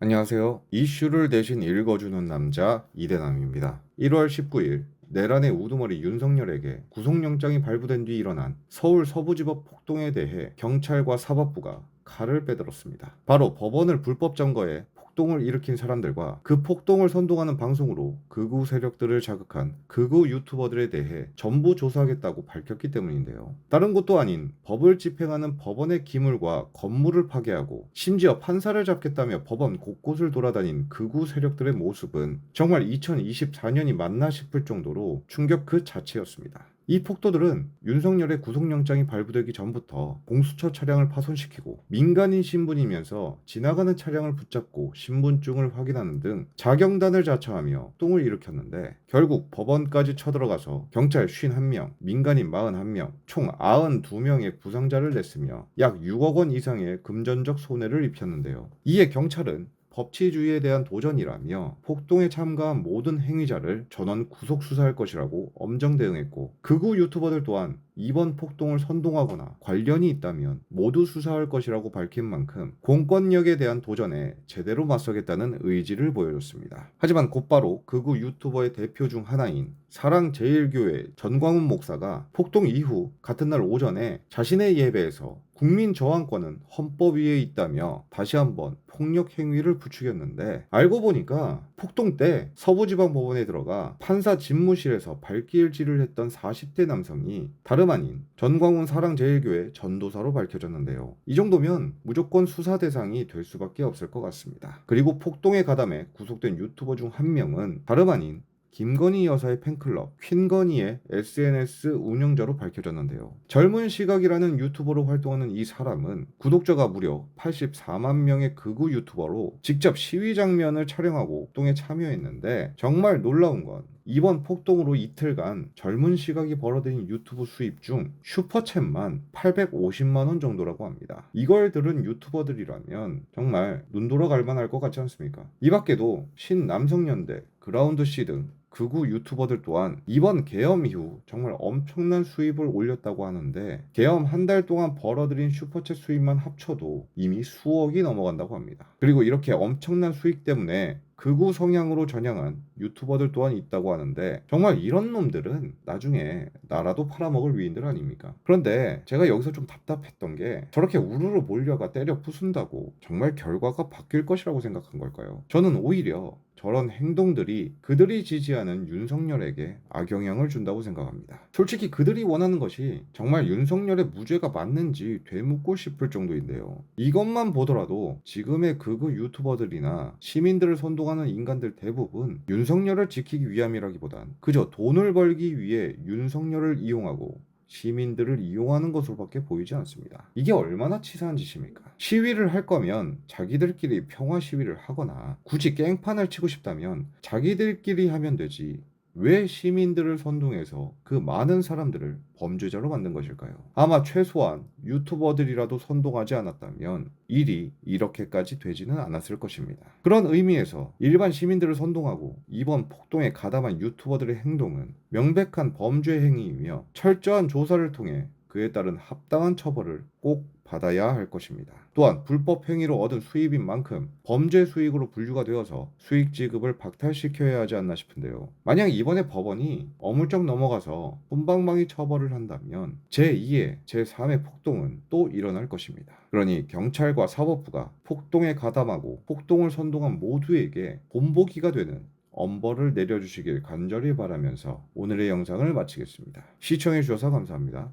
안녕하세요. 이슈를 대신 읽어주는 남자 이대남입니다. 1월 19일 내란의 우두머리 윤석열에게 구속영장이 발부된 뒤 일어난 서울 서부지법 폭동에 대해 경찰과 사법부가 칼을 빼들었습니다. 바로 법원을 불법 점거해 폭동을 일으킨 사람들과 그 폭동을 선동하는 방송으로 극우 세력들을 자극한 극우 유튜버들에 대해 전부 조사하겠다고 밝혔기 때문인데요. 다른 곳도 아닌 법을 집행하는 법원의 기물과 건물을 파괴하고 심지어 판사를 잡겠다며 법원 곳곳을 돌아다닌 극우 세력들의 모습은 정말 2024년이 맞나 싶을 정도로 충격 그 자체였습니다. 이 폭도들은 윤석열의 구속영장이 발부되기 전부터 공수처 차량을 파손시키고 민간인 신분이면서 지나가는 차량을 붙잡고 신분증을 확인하는 등 자경단을 자처하며 똥을 일으켰는데 결국 법원까지 쳐들어가서 경찰 51명, 민간인 41명, 총 92명의 부상자를 냈으며 약 6억 원 이상의 금전적 손해를 입혔는데요. 이에 경찰은 법치주의에 대한 도전이라며 폭동에 참가한 모든 행위자를 전원 구속 수사할 것이라고 엄정 대응했고 극우 유튜버들 또한 이번 폭동을 선동하거나 관련이 있다면 모두 수사할 것이라고 밝힌 만큼 공권력에 대한 도전에 제대로 맞서겠다는 의지를 보여줬습니다. 하지만 곧바로 극우 유튜버의 대표 중 하나인 사랑제일교회 전광훈 목사가 폭동 이후 같은 날 오전에 자신의 예배에서 국민 저항권은 헌법 위에 있다며 다시 한번 폭력 행위를 부추겼는데 알고 보니까 폭동 때 서부지방법원에 들어가 판사 집무실에서 발길질을 했던 40대 남성이 다름 아닌 전광훈 사랑제일교회 전도사로 밝혀졌는데요. 이 정도면 무조건 수사 대상이 될 수밖에 없을 것 같습니다. 그리고 폭동에 가담해 구속된 유튜버 중 한 명은 다름 아닌 김건희 여사의 팬클럽 퀸건희의 SNS 운영자로 밝혀졌는데요. 젊은 시각이라는 유튜버로 활동하는 이 사람은 구독자가 무려 84만 명의 극우 유튜버로 직접 시위 장면을 촬영하고 폭동에 참여했는데 정말 놀라운 건 이번 폭동으로 이틀간 젊은 시각이 벌어들인 유튜브 수입 중 슈퍼챗만 850만 원 정도라고 합니다. 이걸 들은 유튜버들이라면 정말 눈 돌아갈 만할 것 같지 않습니까? 이 밖에도 신남성연대, 그라운드 C 등 극우 유튜버들 또한 이번 계엄 이후 정말 엄청난 수입을 올렸다고 하는데 계엄 한 달 동안 벌어들인 슈퍼챗 수입만 합쳐도 이미 수억이 넘어간다고 합니다. 그리고 이렇게 엄청난 수익 때문에 극우 성향으로 전향한 유튜버들 또한 있다고 하는데 정말 이런 놈들은 나중에 나라도 팔아먹을 위인들 아닙니까? 그런데 제가 여기서 좀 답답했던 게 저렇게 우르르 몰려가 때려 부순다고 정말 결과가 바뀔 것이라고 생각한 걸까요? 저는 오히려 저런 행동들이 그들이 지지하는 윤석열에게 악영향을 준다고 생각합니다. 솔직히 그들이 원하는 것이 정말 윤석열의 무죄가 맞는지 되묻고 싶을 정도인데요. 이것만 보더라도 지금의 극우 유튜버들이나 시민들을 선동하는 인간들 대부분 윤석열을 지키기 위함이라기보단 그저 돈을 벌기 위해 윤석열을 이용하고 시민들을 이용하는 것으로밖에 보이지 않습니다. 이게 얼마나 치사한 짓입니까? 시위를 할 거면 자기들끼리 평화 시위를 하거나 굳이 깽판을 치고 싶다면 자기들끼리 하면 되지. 왜 시민들을 선동해서 그 많은 사람들을 범죄자로 만든 것일까요? 아마 최소한 유튜버들이라도 선동하지 않았다면 일이 이렇게까지 되지는 않았을 것입니다. 그런 의미에서 일반 시민들을 선동하고 이번 폭동에 가담한 유튜버들의 행동은 명백한 범죄 행위이며 철저한 조사를 통해 그에 따른 합당한 처벌을 꼭 받아야 할 것입니다. 또한 불법 행위로 얻은 수입인 만큼 범죄 수익으로 분류가 되어서 수익 지급을 박탈시켜야 하지 않나 싶은데요. 만약 이번에 법원이 어물쩍 넘어가서 솜방망이 처벌을 한다면 제2의 제3의 폭동은 또 일어날 것입니다. 그러니 경찰과 사법부가 폭동에 가담하고 폭동을 선동한 모두에게 본보기가 되는 엄벌을 내려주시길 간절히 바라면서 오늘의 영상을 마치겠습니다. 시청해주셔서 감사합니다.